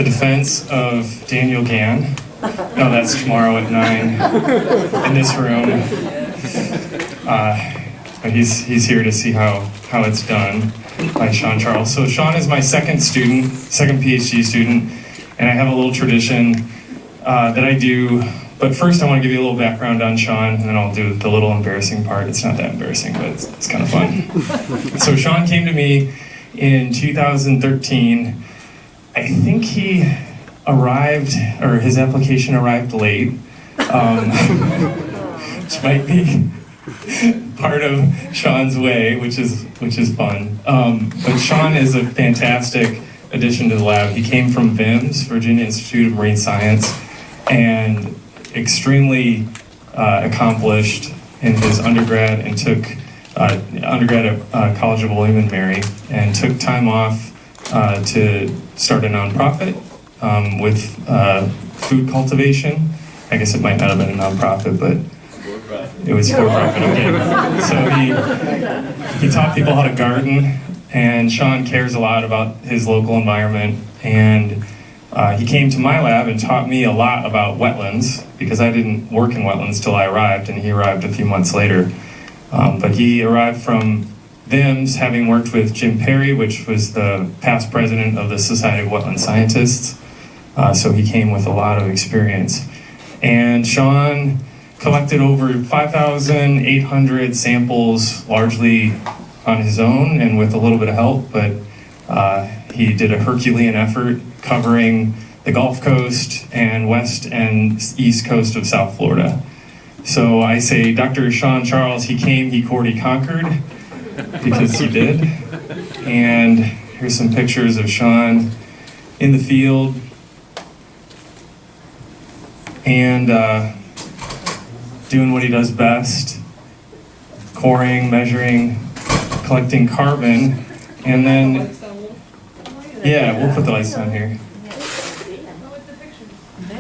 the defense of Daniel Gann. No, that's tomorrow at 9 in this room. But he's here to see how it's done by Sean Charles. So Sean is my second PhD student, and I have a little tradition that I do. But first I want to give you a little background on Sean, and then I'll do the little embarrassing part. It's not that embarrassing, but it's kind of fun. So Sean came to me in 2013. I think he arrived, or his application arrived late, which might be part of Sean's way, which is fun. But Sean is a fantastic addition to the lab. He came from VIMS, Virginia Institute of Marine Science, and extremely accomplished in his undergrad, and took undergrad at College of William and Mary, and took time off to start a nonprofit with food cultivation. I guess it might not have been a nonprofit, but it was for profit. Okay. So he taught people how to garden, and Sean cares a lot about his local environment, and he came to my lab and taught me a lot about wetlands, because I didn't work in wetlands till I arrived, and he arrived a few months later. But he arrived from VIMS, having worked with Jim Perry, which was the past president of the Society of Wetland Scientists. So he came with a lot of experience. And Sean collected over 5,800 samples, largely on his own and with a little bit of help, but he did a Herculean effort covering the Gulf Coast and west and east coast of South Florida. So I say, Dr. Sean Charles, he came, he cored, he conquered, because he did. And here's some pictures of Sean in the field, and doing what he does best, coring, measuring, collecting carbon, and then, yeah, we'll put the lights down here.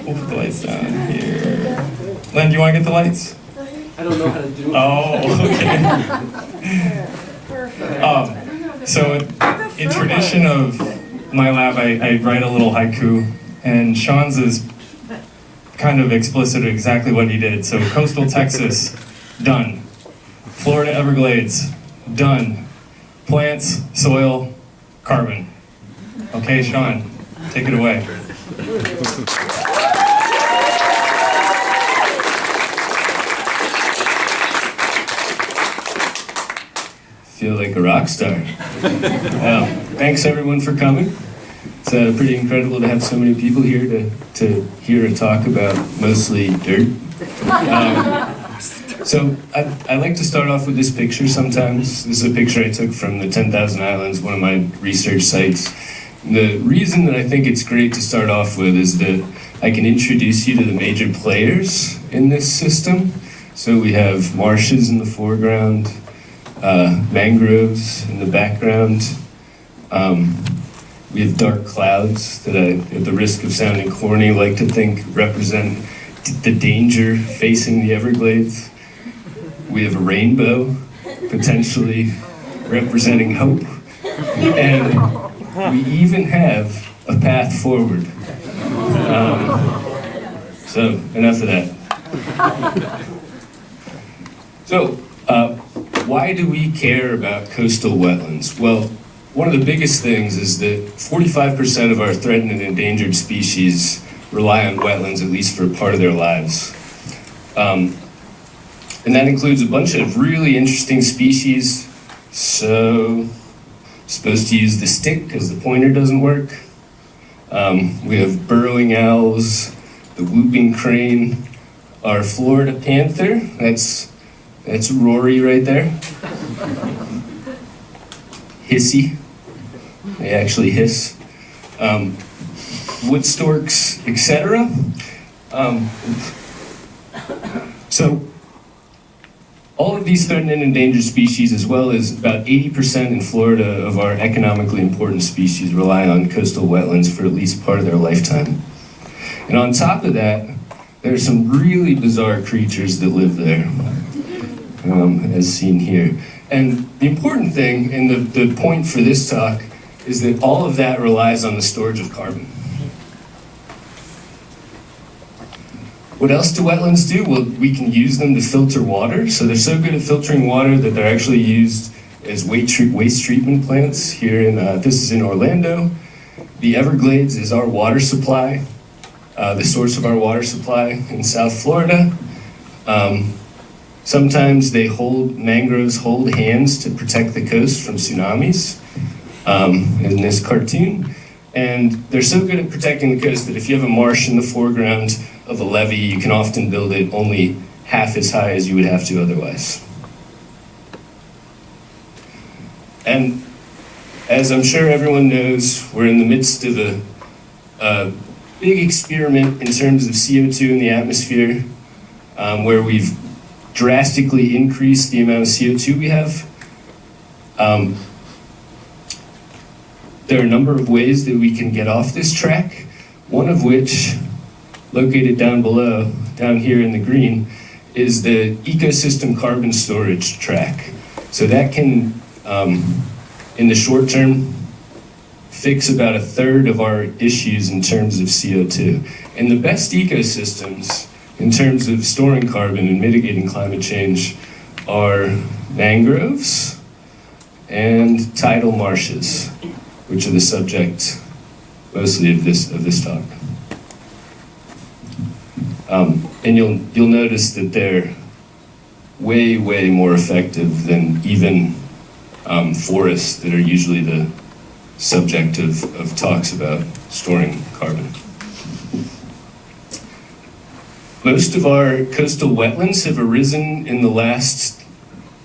We'll put the lights down here. Len, do you want to get the lights? I don't know how to do it. Oh, okay. So in tradition of my lab, I write a little haiku, and Sean's is kind of explicit of exactly what he did. So coastal Texas, done. Florida Everglades, done. Plants, soil, carbon. Okay, Sean, take it away. Feel like a rock star. Thanks everyone for coming. It's pretty incredible to have so many people here to hear a talk about mostly dirt. So I like to start off with this picture sometimes. This is a picture I took from the 10,000 Islands, one of my research sites. The reason that I think it's great to start off with is that I can introduce you to the major players in this system. So we have marshes in the foreground, mangroves in the background. We have dark clouds that I, at the risk of sounding corny, like to think represent the danger facing the Everglades. We have a rainbow, potentially representing hope. And we even have a path forward. So, enough of that. So, why do we care about coastal wetlands? Well, one of the biggest things is that 45% of our threatened and endangered species rely on wetlands, at least for part of their lives. And that includes a bunch of really interesting species. So, supposed to use the stick because the pointer doesn't work. We have burrowing owls, the whooping crane, our Florida panther, that's Rory right there. Hissy, they actually hiss. Wood storks, etc. So all of these threatened and endangered species, as well as about 80% in Florida of our economically important species, rely on coastal wetlands for at least part of their lifetime. And on top of that, there are some really bizarre creatures that live there, as seen here. And the important thing, and the point for this talk, is that all of that relies on the storage of carbon. What else do wetlands do? Well, we can use them to filter water. So they're so good at filtering water that they're actually used as waste treatment plants here in, this is in Orlando. The Everglades is our water supply, the source of our water supply in South Florida. Sometimes mangroves hold hands to protect the coast from tsunamis, in this cartoon. And they're so good at protecting the coast that if you have a marsh in the foreground of a levee, you can often build it only half as high as you would have to otherwise. And as I'm sure everyone knows, we're in the midst of a big experiment in terms of CO2 in the atmosphere, where we've drastically increased the amount of CO2 we have. There are a number of ways that we can get off this track, one of which, located down below, down here in the green, is the ecosystem carbon storage track. So that can, in the short term, fix about a third of our issues in terms of CO2. And the best ecosystems in terms of storing carbon and mitigating climate change are mangroves and tidal marshes, which are the subject mostly of this talk. And you'll notice that they're way more effective than even forests that are usually the subject of talks about storing carbon. Most of our coastal wetlands have arisen in the last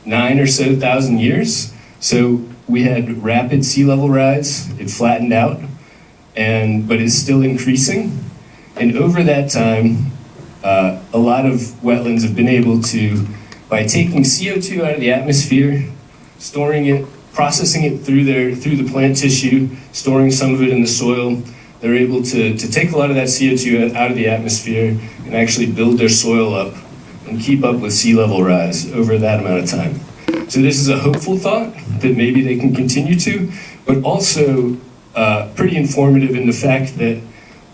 9,000 or so years. So we had rapid sea level rise, it flattened out, but is still increasing. And over that time, a lot of wetlands have been able to, by taking CO2 out of the atmosphere, storing it, processing it through the plant tissue, storing some of it in the soil, they're able to take a lot of that CO2 out of the atmosphere and actually build their soil up and keep up with sea level rise over that amount of time. So this is a hopeful thought that maybe they can continue to, but also pretty informative in the fact that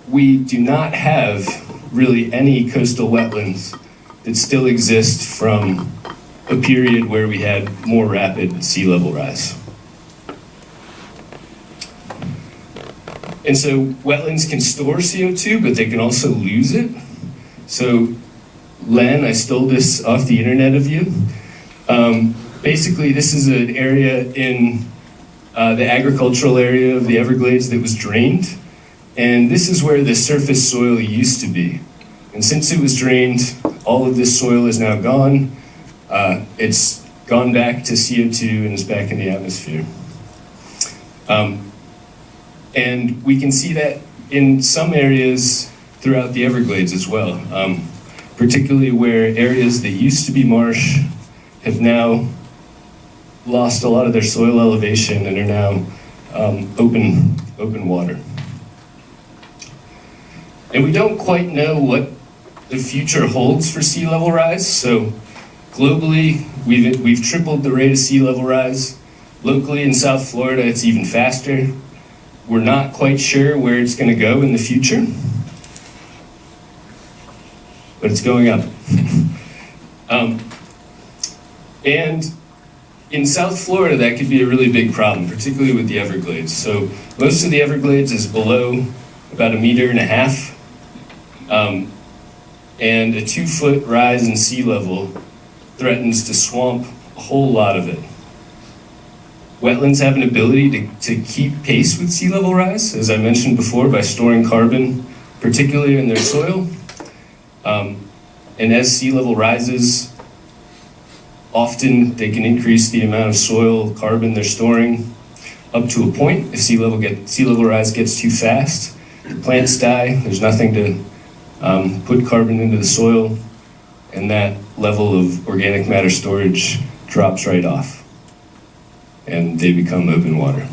we do not have really any coastal wetlands that still exist from a period where we had more rapid sea level rise. And so wetlands can store CO2, but they can also lose it. So Len, I stole this off the internet of you. Basically, this is an area in the agricultural area of the Everglades that was drained. And this is where the surface soil used to be. And since it was drained, all of this soil is now gone. It's gone back to CO2 and is back in the atmosphere. And we can see that in some areas throughout the Everglades as well, particularly where areas that used to be marsh have now lost a lot of their soil elevation and are now open water. And we don't quite know what the future holds for sea level rise. So globally, we've tripled the rate of sea level rise. Locally in South Florida, it's even faster. We're not quite sure where it's going to go in the future, but it's going up. And in South Florida, that could be a really big problem, particularly with the Everglades. So most of the Everglades is below about 1.5 meters. And a 2-foot rise in sea level threatens to swamp a whole lot of it. Wetlands have an ability to keep pace with sea level rise, as I mentioned before, by storing carbon, particularly in their soil. And as sea level rises, often they can increase the amount of soil carbon they're storing up to a point. If sea level rise gets too fast, the plants die, there's nothing to put carbon into the soil, and that level of organic matter storage drops right off, and they become open water.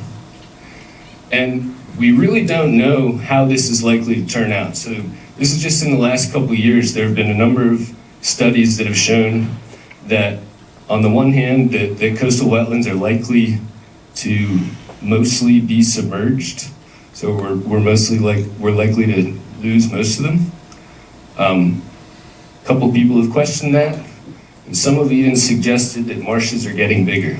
And we really don't know how this is likely to turn out. So this is just in the last couple of years, there have been a number of studies that have shown that on the one hand, that coastal wetlands are likely to mostly be submerged. So we're likely to lose most of them. couple people have questioned that, and some have even suggested that marshes are getting bigger.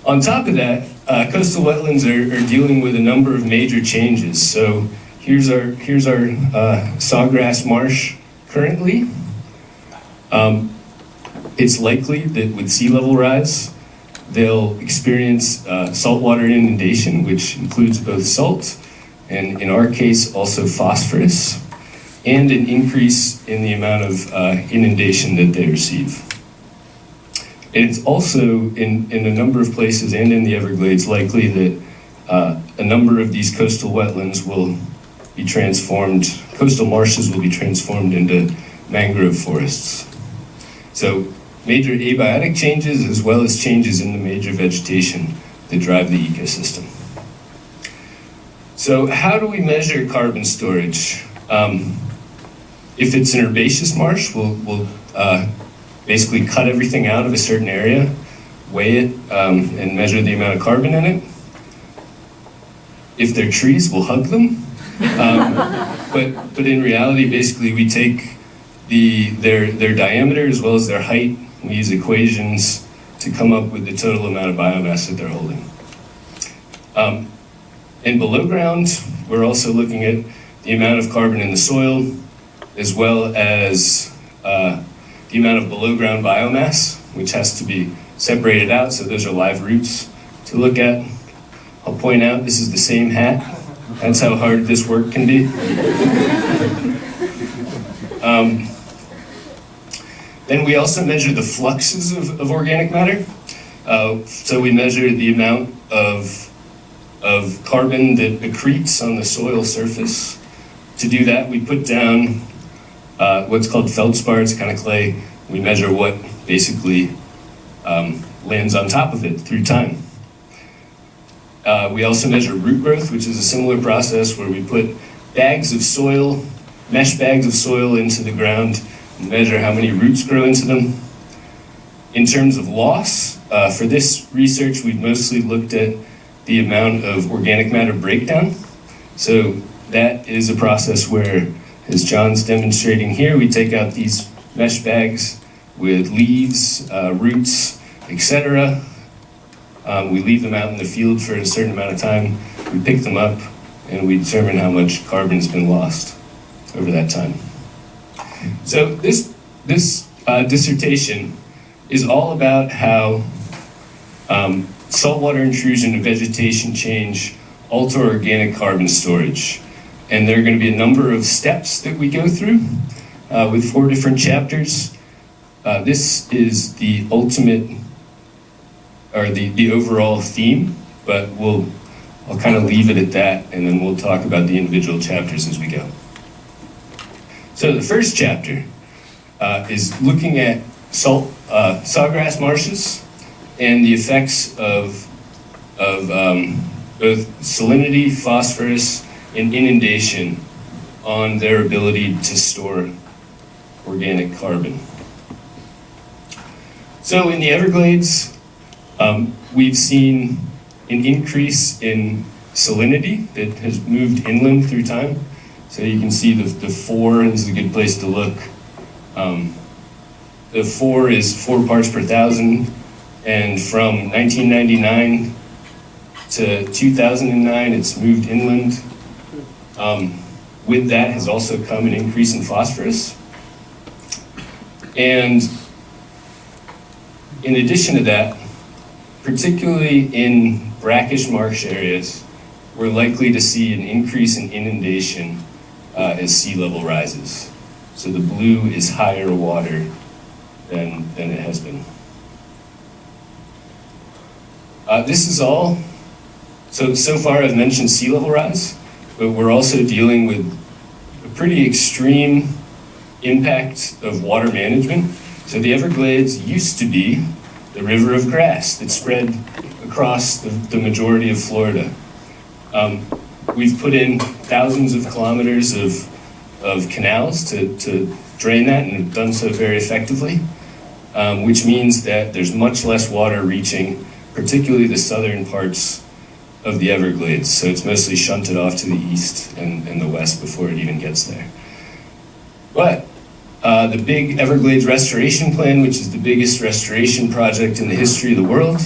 On top of that, coastal wetlands are dealing with a number of major changes. So here's our sawgrass marsh currently. It's likely that with sea level rise, they'll experience saltwater inundation, which includes both salt and, in our case, also phosphorus, and an increase in the amount of inundation that they receive. And it's also, in a number of places and in the Everglades, likely that a number of these coastal wetlands will be transformed, coastal marshes will be transformed into mangrove forests. So major abiotic changes as well as changes in the major vegetation that drive the ecosystem. So how do we measure carbon storage? If it's an herbaceous marsh, we'll basically cut everything out of a certain area, weigh it, and measure the amount of carbon in it. If they're trees, we'll hug them. But in reality, basically, we take their diameter as well as their height. We use equations to come up with the total amount of biomass that they're holding. And below ground, we're also looking at the amount of carbon in the soil, as well as the amount of below ground biomass, which has to be separated out, so those are live roots to look at. I'll point out this is the same hat. That's how hard this work can be. Then we also measure the fluxes of organic matter. So we measure the amount of carbon that accretes on the soil surface. To do that, we put down what's called feldspar. It's kind of clay. We measure what basically lands on top of it through time. We also measure root growth, which is a similar process where we put bags of soil, mesh bags of soil into the ground and measure how many roots grow into them. In terms of loss, for this research, we've mostly looked at the amount of organic matter breakdown. So that is a process where, as John's demonstrating here, we take out these mesh bags with leaves, roots, etc. We leave them out in the field for a certain amount of time. We pick them up, and we determine how much carbon has been lost over that time. So this dissertation is all about how saltwater intrusion and vegetation change alter organic carbon storage. And there are going to be a number of steps that we go through with 4 different chapters. This is the ultimate, or the overall theme, but I'll kind of leave it at that, and then we'll talk about the individual chapters as we go. So the first chapter is looking at sawgrass marshes and the effects of both salinity, phosphorus, and inundation on their ability to store organic carbon. So in the Everglades, we've seen an increase in salinity that has moved inland through time. So you can see the 4 is a good place to look. The 4 is 4 parts per thousand, and from 1999 to 2009, it's moved inland. With that has also come an increase in phosphorus. And in addition to that, particularly in brackish marsh areas, we're likely to see an increase in inundation as sea level rises. So the blue is higher water than it has been. This is all, so far I've mentioned sea level rise, but we're also dealing with a pretty extreme impact of water management. So the Everglades used to be the river of grass that spread across the majority of Florida. We've put in thousands of kilometers of canals to drain that, and have done so very effectively, which means that there's much less water reaching, particularly the southern parts of the Everglades. So it's mostly shunted off to the east and the west before it even gets there. But the big Everglades restoration plan, which is the biggest restoration project in the history of the world,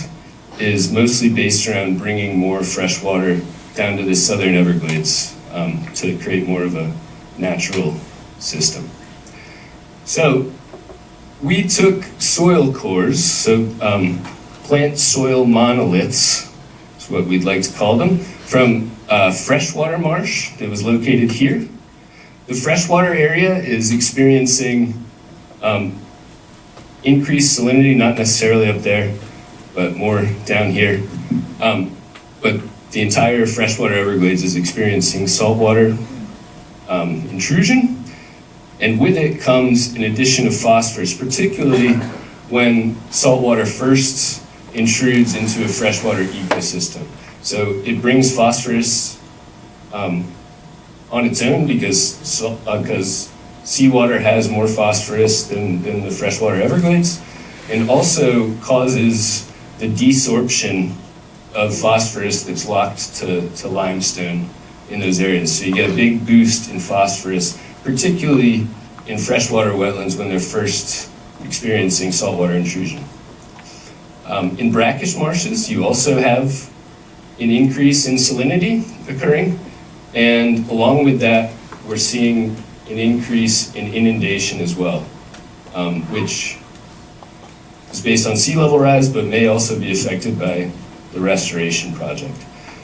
is mostly based around bringing more fresh water down to the southern Everglades to create more of a natural system. So we took soil cores, so plant soil monoliths, is what we'd like to call them, from a freshwater marsh that was located here. The freshwater area is experiencing increased salinity, not necessarily up there, but more down here. But the entire freshwater Everglades is experiencing saltwater intrusion, and with it comes an addition of phosphorus, particularly when saltwater first intrudes into a freshwater ecosystem. So it brings phosphorus on its own because seawater has more phosphorus than the freshwater Everglades, and also causes the desorption of phosphorus that's locked to limestone in those areas. So you get a big boost in phosphorus, particularly in freshwater wetlands when they're first experiencing saltwater intrusion. In brackish marshes, you also have an increase in salinity occurring, and along with that, we're seeing an increase in inundation as well, which is based on sea level rise, but may also be affected by the restoration project.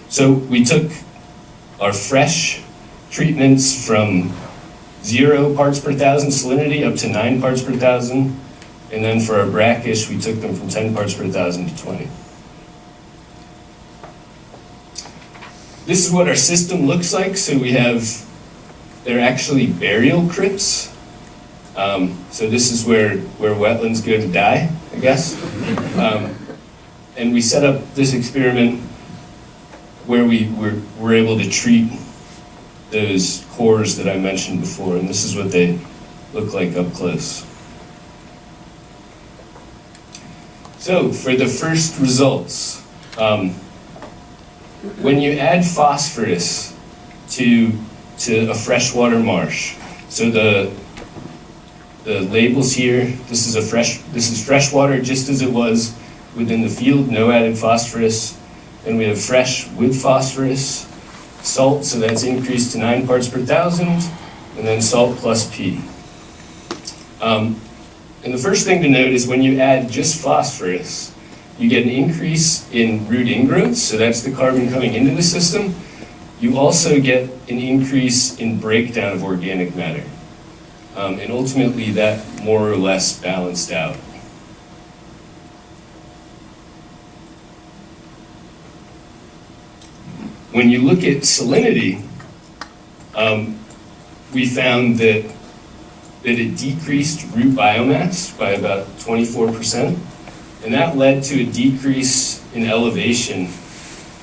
So we took our fresh treatments from 0 parts per thousand salinity up to 9 parts per thousand, and then for our brackish, we took them from 10 parts per thousand to 20. This is what our system looks like. So we have, they're actually burial crypts. So this is where wetlands go to die, I guess. And we set up this experiment where we were able to treat those cores that I mentioned before, and this is what they look like up close. So for the first results, when you add phosphorus to a freshwater marsh, so the labels here, this is freshwater just as it was within the field, no added phosphorus. Then we have fresh with phosphorus, salt, so that's increased to 9 parts per thousand, and then salt plus P. And the first thing to note is when you add just phosphorus, you get an increase in root ingrowth, so that's the carbon coming into the system. You also get an increase in breakdown of organic matter. And ultimately that more or less balanced out. When you look at salinity, we found that it decreased root biomass by about 24%, and that led to a decrease in elevation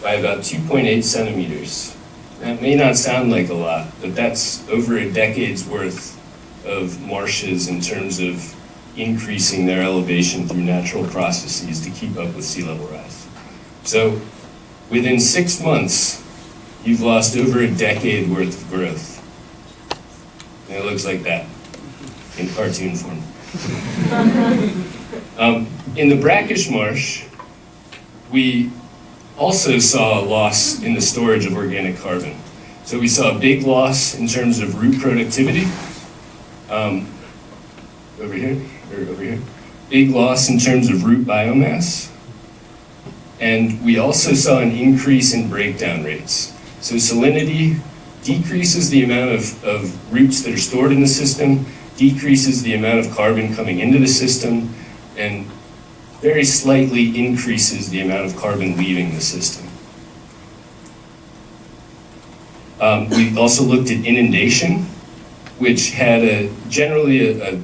by about 2.8 centimeters. That may not sound like a lot, but that's over a decade's worth of marshes in terms of increasing their elevation through natural processes to keep up with sea level rise. So within 6 months, you've lost over a decade worth of growth. And it looks like that in cartoon form. In the brackish marsh, we also saw a loss in the storage of organic carbon. So we saw a big loss in terms of root productivity. Over here. Big loss in terms of root biomass. And we also saw an increase in breakdown rates. So salinity decreases the amount of roots that are stored in the system, decreases the amount of carbon coming into the system, and very slightly increases the amount of carbon leaving the system. We also looked at inundation, which had generally a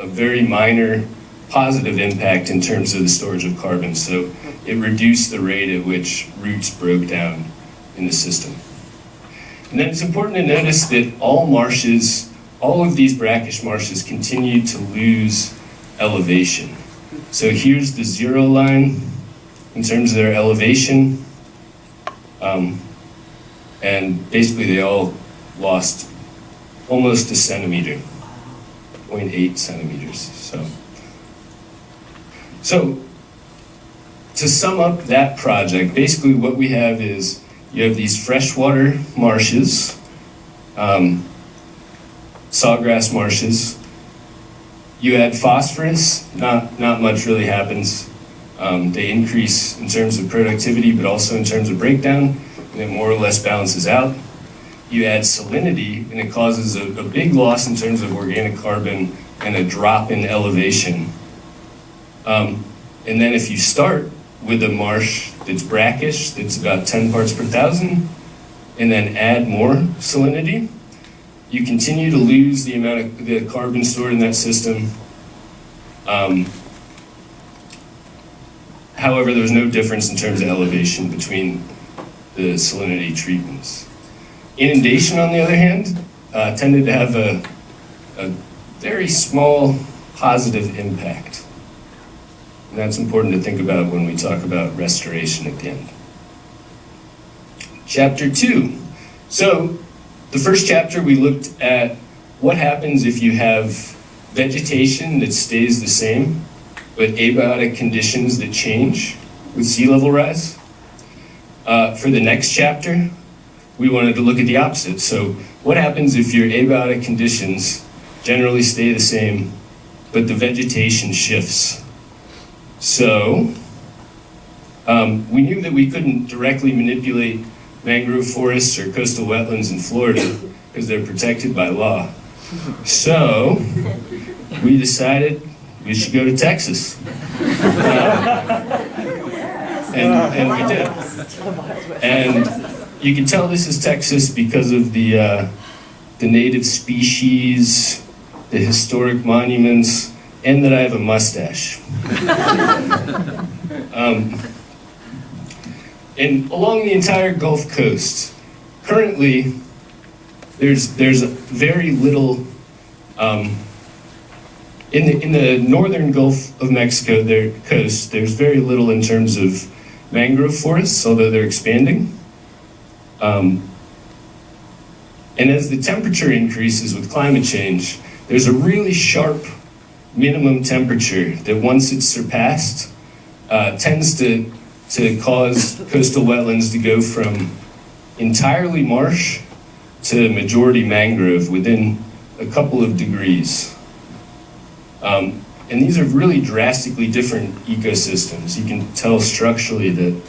very minor positive impact in terms of the storage of carbon. So it reduced the rate at which roots broke down in the system. And then it's important to notice that all of these brackish marshes continue to lose elevation. So here's the 0 line in terms of their elevation. And basically they all lost almost a centimeter 0.8 centimeters. So to sum up that project, basically what we have is you have these freshwater marshes, sawgrass marshes. You add phosphorus, not much really happens. They increase in terms of productivity, but also in terms of breakdown, and it more or less balances out. You add salinity, and it causes a big loss in terms of organic carbon and a drop in elevation. And then if you start with a marsh that's brackish, that's about 10 parts per thousand, and then add more salinity, you continue to lose the amount of the carbon stored in that system. However, there's no difference in terms of elevation between the salinity treatments. Inundation, on the other hand, tended to have a very small positive impact. And that's important to think about when we talk about restoration at the end. Chapter 2. So, the first chapter we looked at what happens if you have vegetation that stays the same, but abiotic conditions that change with sea level rise. For the next chapter, we wanted to look at the opposite. So what happens if your abiotic conditions generally stay the same, but the vegetation shifts? So we knew that we couldn't directly manipulate mangrove forests or coastal wetlands in Florida because they're protected by law. So we decided we should go to Texas. And we did. And you can tell this is Texas because of the native species, the historic monuments, and that I have a mustache. And along the entire Gulf Coast, currently, there's very little, in the northern Gulf of Mexico coast, there's very little in terms of mangrove forests, although they're expanding. And as the temperature increases with climate change, there's a really sharp minimum temperature that once it's surpassed, tends to cause coastal wetlands to go from entirely marsh to majority mangrove within a couple of degrees. And these are really drastically different ecosystems. You can tell structurally that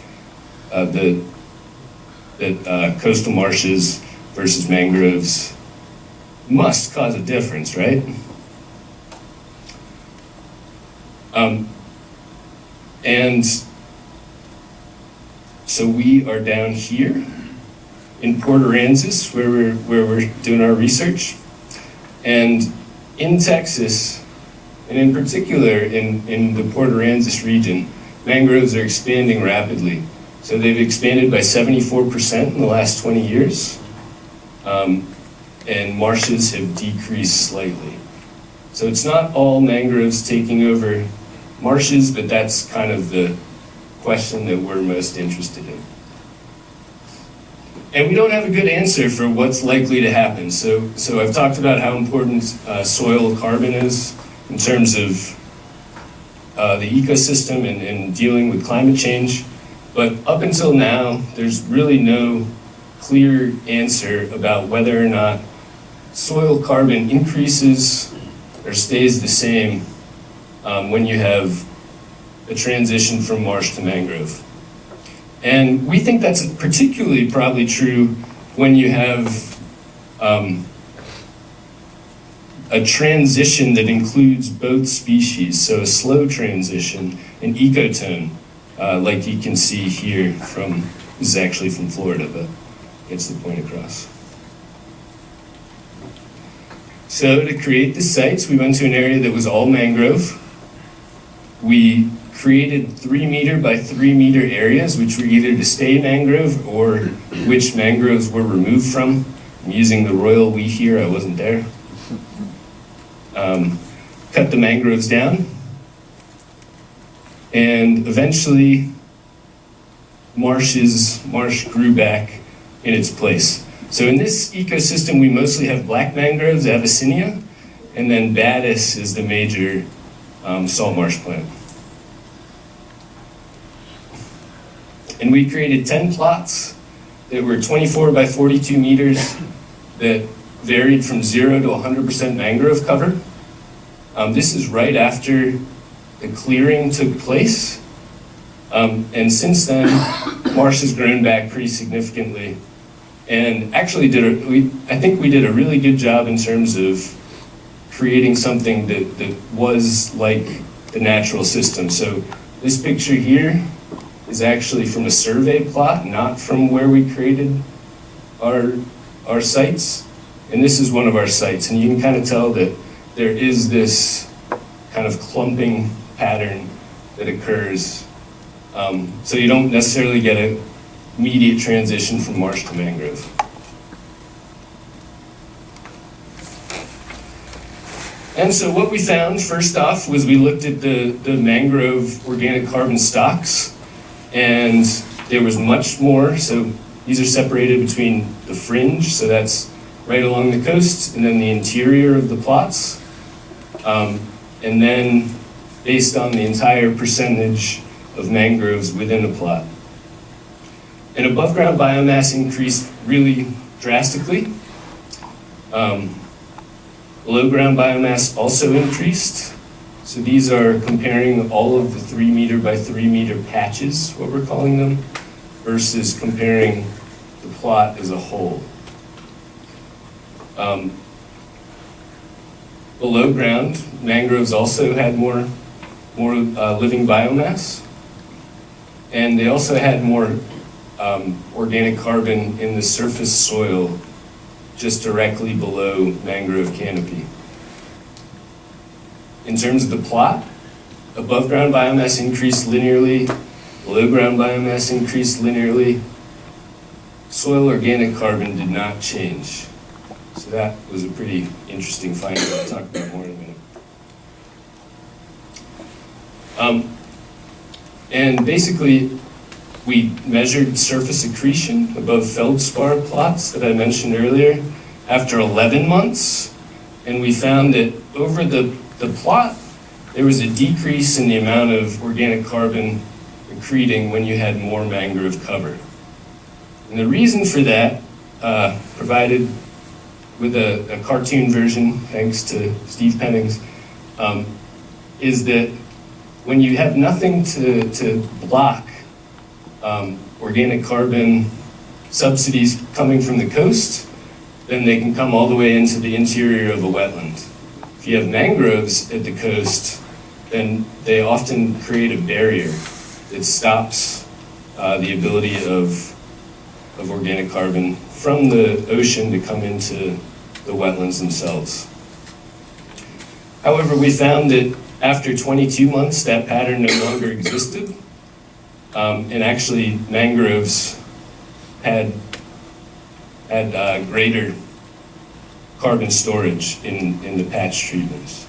coastal marshes versus mangroves must cause a difference, right? And so we are down here in Port Aransas where we're doing our research. And in Texas, and in particular in the Port Aransas region, mangroves are expanding rapidly. So they've expanded by 74% in the last 20 years. And marshes have decreased slightly. So it's not all mangroves taking over marshes, but that's kind of the question that we're most interested in. And we don't have a good answer for what's likely to happen. So I've talked about how important soil carbon is in terms of the ecosystem and dealing with climate change. But up until now, there's really no clear answer about whether or not soil carbon increases or stays the same when you have a transition from marsh to mangrove. And we think that's particularly probably true when you have a transition that includes both species, so a slow transition, an ecotone, like you can see here from, this is actually from Florida, but gets the point across. So to create the sites, we went to an area that was all mangrove. We created 3 meter by 3 meter areas, which were either to stay mangrove or which mangroves were removed from. I'm using the royal we here, I wasn't there. Cut the mangroves down. And eventually, marsh grew back in its place. So in this ecosystem, we mostly have black mangroves, Avicennia, and then Batis is the major salt marsh plant. And we created 10 plots that were 24 by 42 meters that varied from 0 to 100% mangrove cover. This is right after the clearing took place. And since then, marsh has grown back pretty significantly. And actually I think we did a really good job in terms of creating something that was like the natural system. So this picture here is actually from a survey plot, not from where we created our sites. And this is one of our sites. And you can kind of tell that there is this kind of clumping pattern that occurs. So you don't necessarily get an immediate transition from marsh to mangrove. And so what we found, first off, was we looked at the mangrove organic carbon stocks, and there was much more. So these are separated between the fringe, so that's right along the coast, and then the interior of the plots. And then based on the entire percentage of mangroves within a plot. And above ground biomass increased really drastically. Below ground biomass also increased. So these are comparing all of the 3 meter by 3 meter patches, what we're calling them, versus comparing the plot as a whole. Below ground, mangroves also had more living biomass, and they also had more organic carbon in the surface soil just directly below mangrove canopy. In terms of the plot, above ground biomass increased linearly, below ground biomass increased linearly. Soil organic carbon did not change. So that was a pretty interesting finding. I'll talk about more in a minute. And basically, we measured surface accretion above feldspar plots that I mentioned earlier after 11 months, and we found that over the plot, there was a decrease in the amount of organic carbon accreting when you had more mangrove cover. And the reason for that, provided with a cartoon version, thanks to Steve Pennings, is that when you have nothing to block organic carbon subsidies coming from the coast, then they can come all the way into the interior of a wetland. If you have mangroves at the coast, then they often create a barrier that stops the ability of organic carbon from the ocean to come into the wetlands themselves. However, we found that after 22 months, that pattern no longer existed. And actually, mangroves had greater carbon storage in the patch treatments.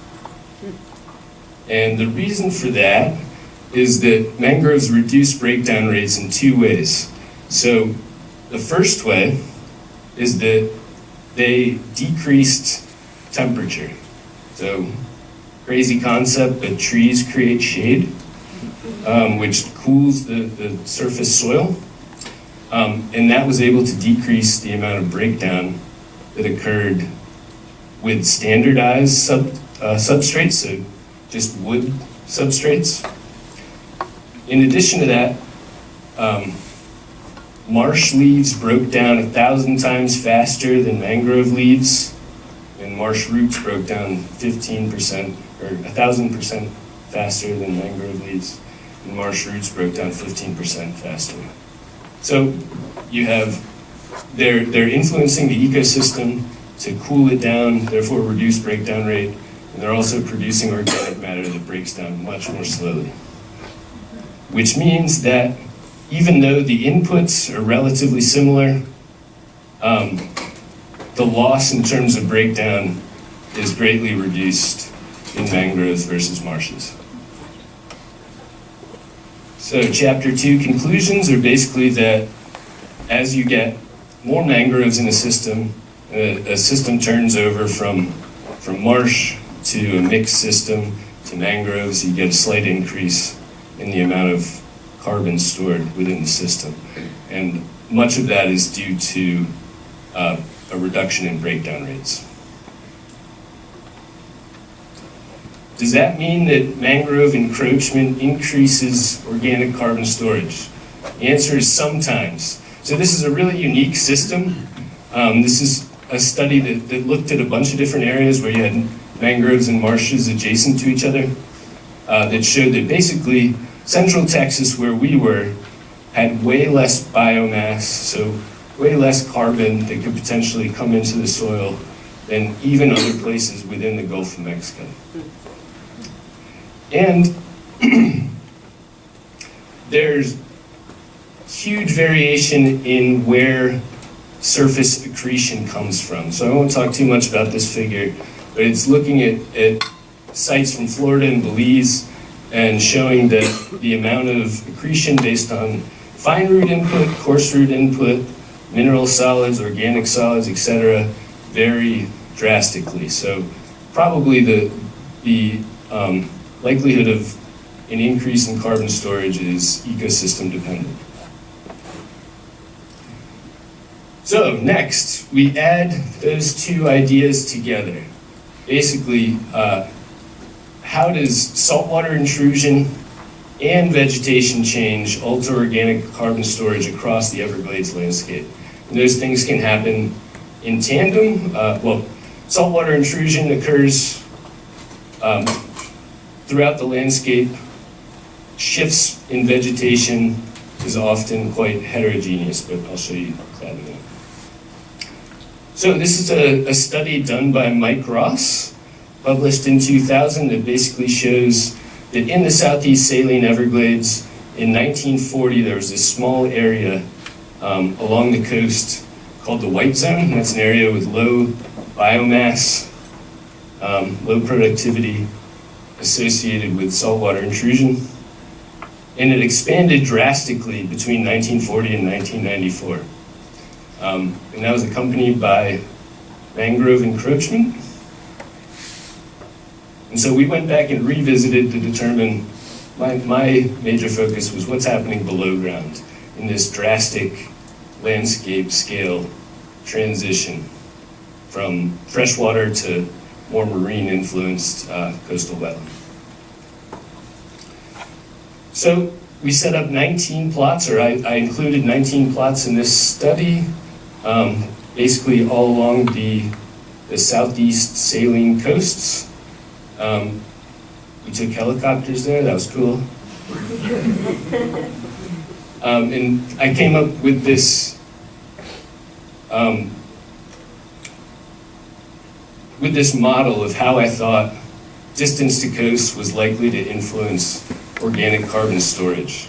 And the reason for that is that mangroves reduce breakdown rates in 2 ways. So the first way is that they decreased temperature. So crazy concept, but trees create shade, which cools the surface soil. And that was able to decrease the amount of breakdown that occurred with standardized substrates, so just wood substrates. In addition to that, marsh leaves broke down 1,000 times faster than mangrove leaves, and marsh roots broke down 15%, or 1,000% faster than mangrove leaves, and marsh roots broke down 15% faster. So you have, they're influencing the ecosystem to cool it down, therefore reduce breakdown rate, and they're also producing organic matter that breaks down much more slowly. Which means that even though the inputs are relatively similar, the loss in terms of breakdown is greatly reduced in mangroves versus marshes. So chapter 2 conclusions are basically that as you get more mangroves in a system turns over from from marsh to a mixed system to mangroves, you get a slight increase in the amount of carbon stored within the system. And much of that is due to a reduction in breakdown rates. Does that mean that mangrove encroachment increases organic carbon storage? The answer is sometimes. So this is a really unique system. This is a study that looked at a bunch of different areas where you had mangroves and marshes adjacent to each other that showed that basically central Texas, where we were, had way less biomass, so way less carbon that could potentially come into the soil than even other places within the Gulf of Mexico. And there's huge variation in where surface accretion comes from. So I won't talk too much about this figure, but it's looking at sites from Florida and Belize and showing that the amount of accretion based on fine root input, coarse root input, mineral solids, organic solids, etc., vary drastically. So probably the likelihood of an increase in carbon storage is ecosystem dependent. So next, we add those two ideas together. Basically, how does saltwater intrusion and vegetation change alter organic carbon storage across the Everglades landscape? And those things can happen in tandem. Well, saltwater intrusion occurs throughout the landscape. Shifts in vegetation is often quite heterogeneous, but I'll show you that in a minute. So this is a study done by Mike Ross, published in 2000, that basically shows that in the southeast saline Everglades, in 1940, there was this small area along the coast called the White Zone. That's an area with low biomass, low productivity associated with saltwater intrusion. And it expanded drastically between 1940 and 1994. And that was accompanied by mangrove encroachment. And so we went back and revisited to determine, my major focus was what's happening below ground in this drastic landscape scale transition from freshwater to more marine influenced coastal wetland. So we set up 19 plots, or I included 19 plots in this study, basically all along the southeast saline coasts. We took helicopters there, that was cool. And I came up with this model of how I thought distance to coast was likely to influence organic carbon storage.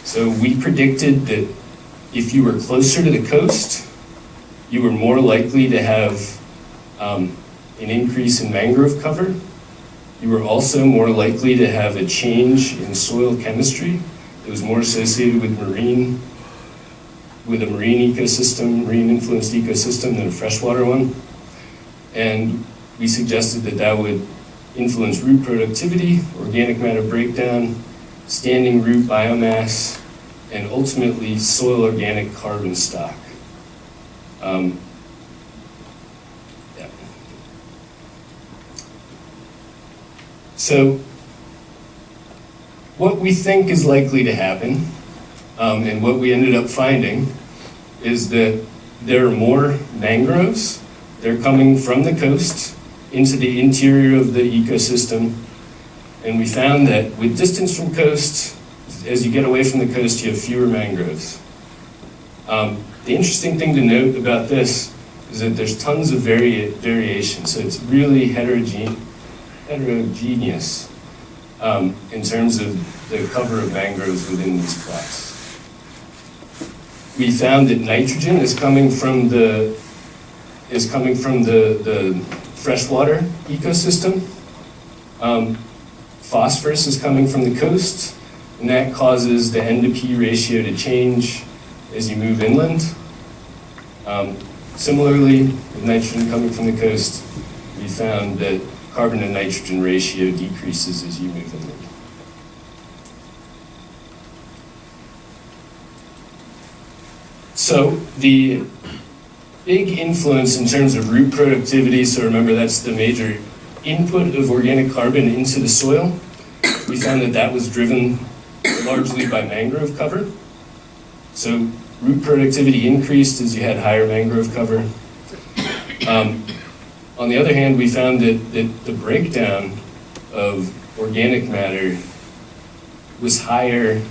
So we predicted that if you were closer to the coast, you were more likely to have an increase in mangrove cover. You were also more likely to have a change in soil chemistry that was more associated with a marine ecosystem, marine influenced ecosystem than a freshwater one. And we suggested that that would influence root productivity, organic matter breakdown, standing root biomass, and ultimately soil organic carbon stock. So what we think is likely to happen, and what we ended up finding, is that there are more mangroves. They're coming from the coast into the interior of the ecosystem. And we found that with distance from coast, as you get away from the coast, you have fewer mangroves. The interesting thing to note about this is that there's tons of variation. So it's really heterogeneous in terms of the cover of mangroves within these plots. We found that nitrogen is coming from the freshwater ecosystem. Phosphorus is coming from the coast, and that causes the N to P ratio to change as you move inland. Similarly, with nitrogen coming from the coast, we we found that carbon to nitrogen ratio decreases as you move inland. So the big influence in terms of root productivity, so remember that's the major input of organic carbon into the soil, we found that that was driven largely by mangrove cover. So root productivity increased as you had higher mangrove cover. On the other hand, we found that the breakdown of organic matter was higher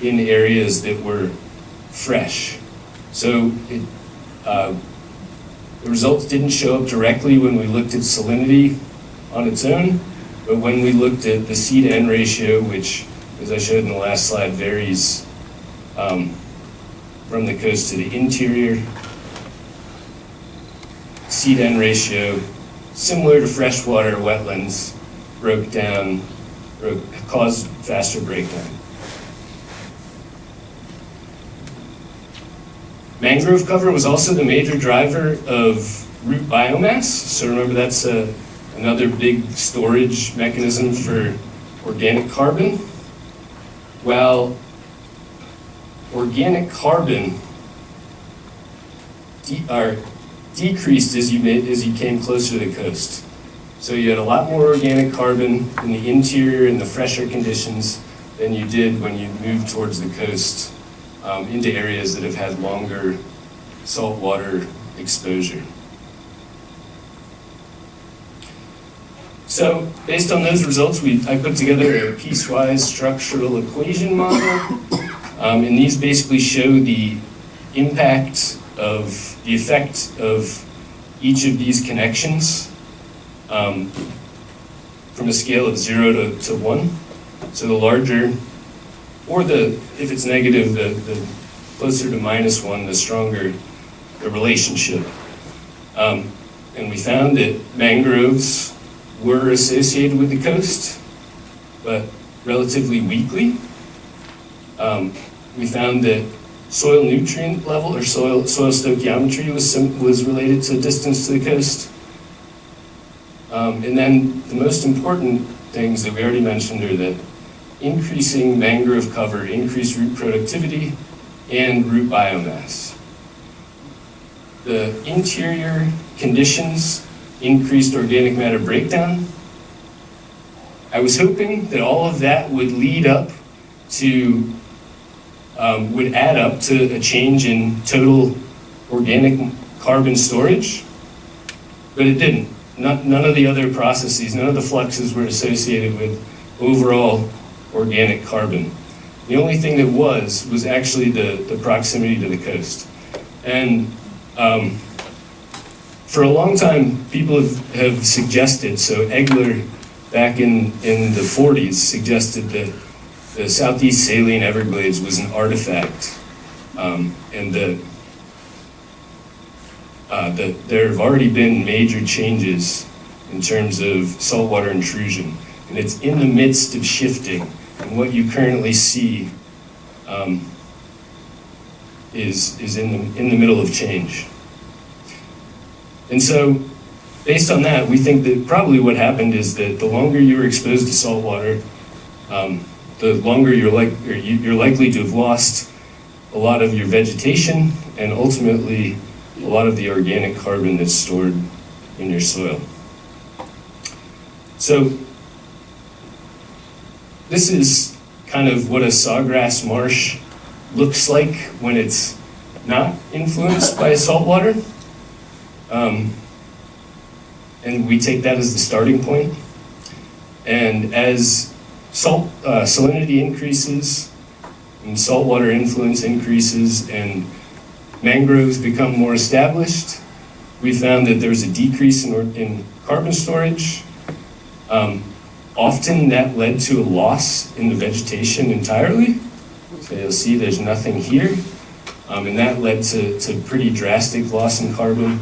in areas that were fresh. So the results didn't show up directly when we looked at salinity on its own, but when we looked at the C/N ratio, which, as I showed in the last slide, varies from the coast to the interior, C/N ratio, similar to freshwater wetlands, caused faster breakdown. Mangrove cover was also the major driver of root biomass. So remember, that's another big storage mechanism for organic carbon. Well, organic carbon decreased as you came closer to the coast. So you had a lot more organic carbon in the interior and the fresher conditions than you did when you moved towards the coast into areas that have had longer saltwater exposure. So based on those results, I put together a piecewise structural equation model. And these basically show the impact of the effect of each of these connections from a scale of 0 to 1. So the larger, or if it's negative, the closer to -1, the stronger the relationship. And we found that mangroves were associated with the coast, but relatively weakly. We found that soil nutrient level or soil stoichiometry was related to distance to the coast. And then the most important things that we already mentioned are that increasing mangrove cover increased root productivity and root biomass. The interior conditions increased organic matter breakdown. I was hoping that all of that would add up to a change in total organic carbon storage, but it didn't. None of the other processes, none of the fluxes were associated with overall organic carbon. The only thing that was actually the proximity to the coast. And for a long time, people have suggested, so Egler back in the 40s suggested that the southeast saline Everglades was an artifact, and that there have already been major changes in terms of saltwater intrusion, and it's in the midst of shifting, and what you currently see is in the middle of change. And so, based on that, we think that probably what happened is that the longer you were exposed to saltwater, the longer you're likely to have lost a lot of your vegetation and ultimately a lot of the organic carbon that's stored in your soil. So this is kind of what a sawgrass marsh looks like when it's not influenced by saltwater. And we take that as the starting point. And as salinity increases and saltwater influence increases and mangroves become more established, we found that there's a decrease in carbon storage. Often that led to a loss in the vegetation entirely. So you'll see there's nothing here. And that led to pretty drastic loss in carbon.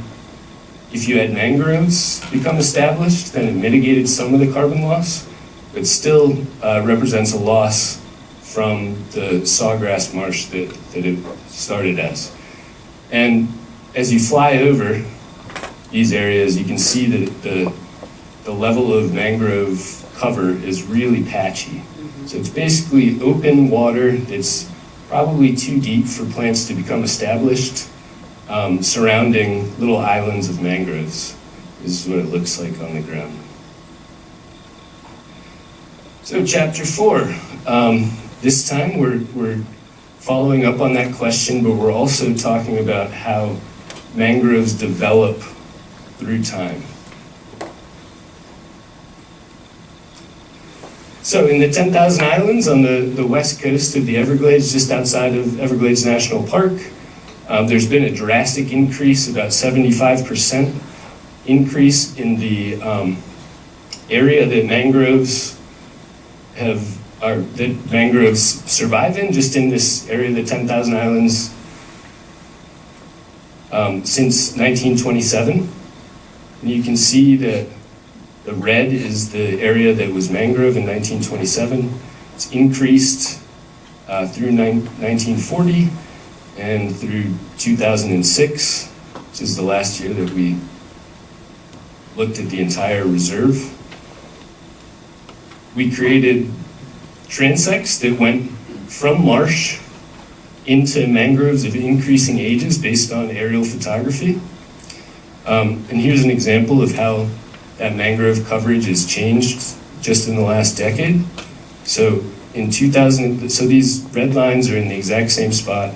If you had mangroves become established, then it mitigated some of the carbon loss, but still represents a loss from the sawgrass marsh that it started as. And as you fly over these areas, you can see that the the level of mangrove cover is really patchy. So it's basically open water that's probably too deep for plants to become established, surrounding little islands of mangroves. This is what it looks like on the ground. So chapter 4, this time we're following up on that question, but we're also talking about how mangroves develop through time. So in the 10,000 Islands on the west coast of the Everglades, just outside of Everglades National Park, there's been a drastic increase, about 75% increase in the area that mangroves survive in, just in this area of the 10,000 Islands, since 1927. And you can see that the red is the area that was mangrove in 1927. It's increased through 1940 and through 2006, which is the last year that we looked at the entire reserve. We created transects that went from marsh into mangroves of increasing ages based on aerial photography. And here's an example of how that mangrove coverage has changed just in the last decade. So in 2000, so these red lines are in the exact same spot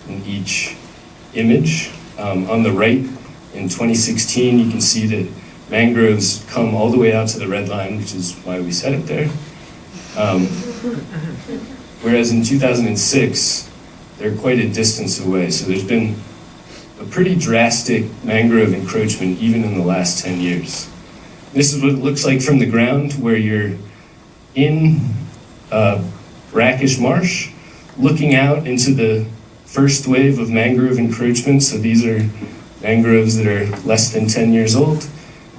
in each image. On the right, in 2016, you can see that mangroves come all the way out to the red line, which is why we set it there. Whereas in 2006, they're quite a distance away. So there's been a pretty drastic mangrove encroachment even in the last 10 years. This is what it looks like from the ground, where you're in brackish marsh, looking out into the first wave of mangrove encroachment. So these are mangroves that are less than 10 years old.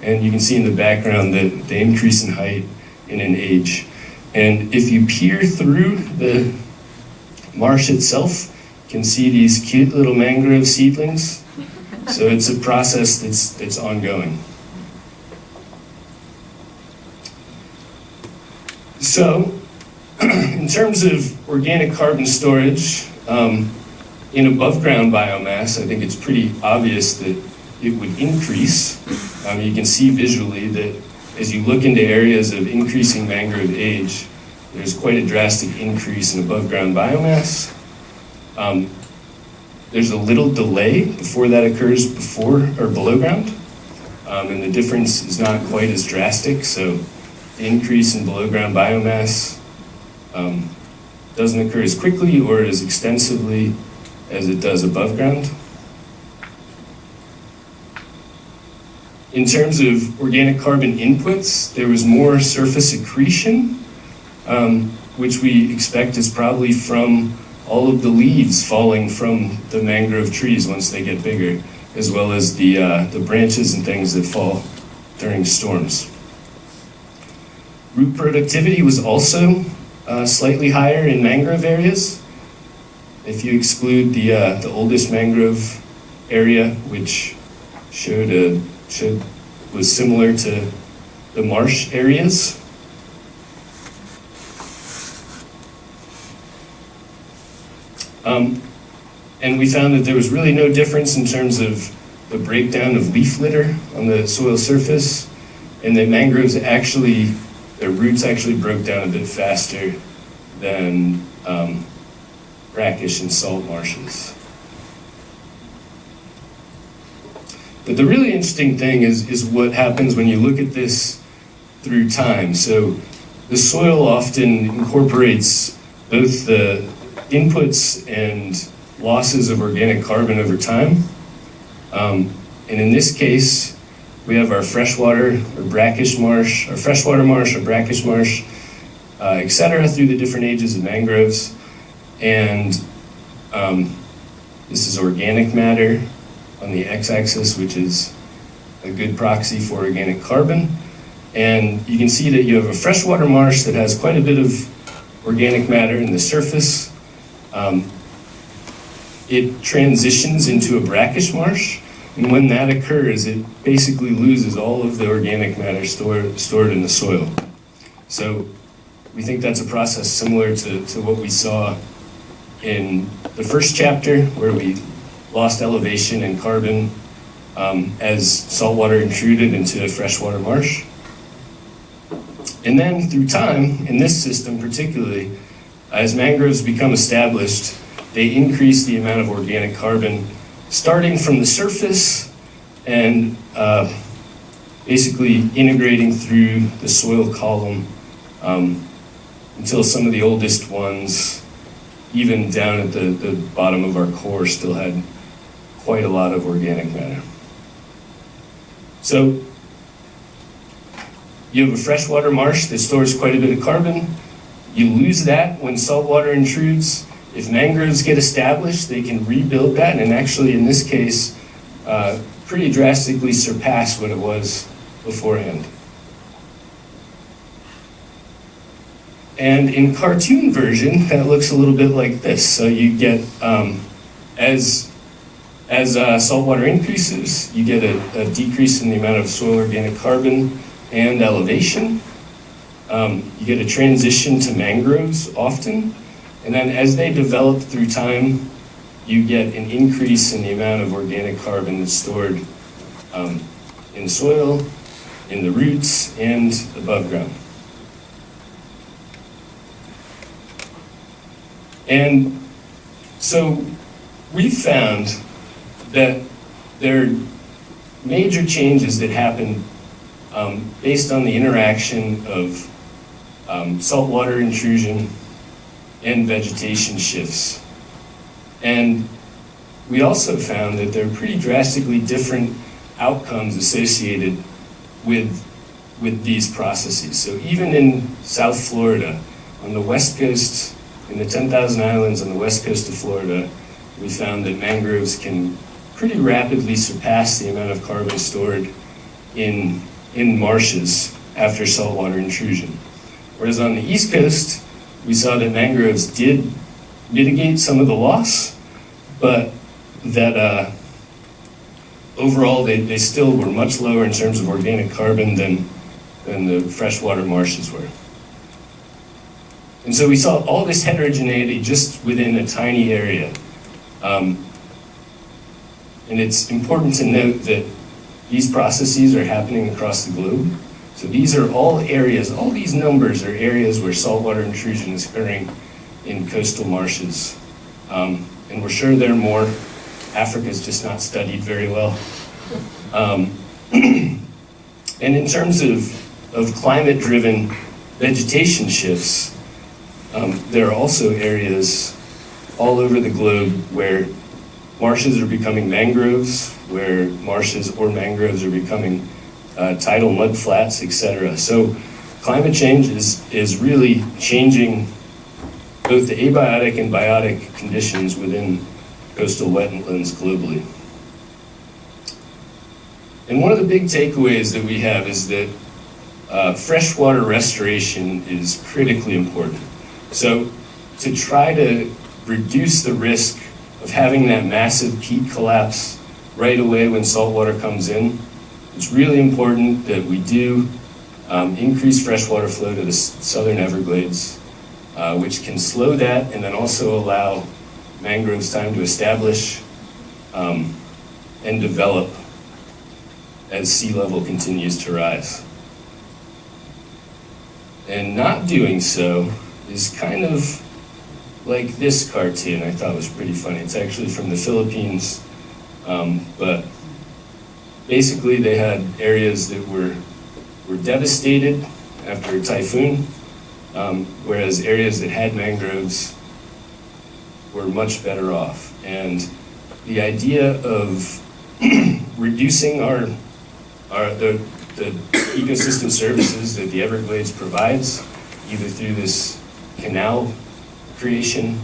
And you can see in the background that they increase in height and in age. And if you peer through the marsh itself, you can see these cute little mangrove seedlings. So it's a process that's ongoing. So, in terms of organic carbon storage, in above ground biomass, I think it's pretty obvious that it would increase. You can see visually that as you look into areas of increasing mangrove age, there's quite a drastic increase in above ground biomass. There's a little delay before that occurs before or below ground, and the difference is not quite as drastic. So the increase in below ground biomass doesn't occur as quickly or as extensively as it does above ground. In terms of organic carbon inputs, there was more surface accretion, which we expect is probably from all of the leaves falling from the mangrove trees once they get bigger, as well as the branches and things that fall during storms. Root productivity was also slightly higher in mangrove areas. If you exclude the oldest mangrove area, which was similar to the marsh areas. And we found that there was really no difference in terms of the breakdown of leaf litter on the soil surface, and that mangroves actually, their roots actually broke down a bit faster than brackish and salt marshes. But the really interesting thing is what happens when you look at this through time. So the soil often incorporates both the inputs and losses of organic carbon over time. And in this case, we have our freshwater or brackish marsh, our freshwater marsh, our brackish marsh, et cetera, through the different ages of mangroves. And this is organic matter on the x-axis, which is a good proxy for organic carbon. And you can see that you have a freshwater marsh that has quite a bit of organic matter in the surface. It transitions into a brackish marsh, And when that occurs, it basically loses all of the organic matter stored in the soil. So we think that's a process similar to what we saw in the first chapter, where we lost elevation and carbon as saltwater intruded into a freshwater marsh. And then through time, in this system particularly, as mangroves become established, they increase the amount of organic carbon starting from the surface and basically integrating through the soil column until some of the oldest ones, even down at the bottom of our core, still had quite a lot of organic matter. So you have a freshwater marsh that stores quite a bit of carbon. You lose that when saltwater intrudes. If mangroves get established, they can rebuild that, and actually in this case, pretty drastically surpass what it was beforehand. And in cartoon version, that looks a little bit like this. So you get, as saltwater increases, you get a decrease in the amount of soil organic carbon and elevation. You get a transition to mangroves often. And then as they develop through time, you get an increase in the amount of organic carbon that's stored in soil, in the roots, and above ground. And so we found that there are major changes that happen based on the interaction of saltwater intrusion and vegetation shifts. And we also found that there are pretty drastically different outcomes associated with these processes. So even in South Florida, on the west coast, in the 10,000 islands on the west coast of Florida, we found that mangroves can pretty rapidly surpass the amount of carbon stored in marshes after saltwater intrusion. Whereas on the east coast, we saw that mangroves did mitigate some of the loss, but that overall they still were much lower in terms of organic carbon than the freshwater marshes were. And so we saw all this heterogeneity just within a tiny area. And it's important to note that these processes are happening across the globe. So these are all areas, all these numbers are areas where saltwater intrusion is occurring in coastal marshes. And we're sure there are more. Africa's just not studied very well. And in terms of climate-driven vegetation shifts, there are also areas all over the globe where marshes are becoming mangroves, where marshes or mangroves are becoming tidal mudflats, etc. So climate change is really changing both the abiotic and biotic conditions within coastal wetlands globally. And one of the big takeaways that we have is that freshwater restoration is critically important. So to try to reduce the risk of having that massive peak collapse right away when saltwater comes in, it's really important that we do increase freshwater flow to the southern Everglades, which can slow that and then also allow mangroves time to establish and develop as sea level continues to rise. And not doing so is kind of like this cartoon. I thought was pretty funny. It's actually from the Philippines, but basically they had areas that were devastated after a typhoon, whereas areas that had mangroves were much better off. And the idea of reducing the ecosystem services that the Everglades provides, either through this canal creation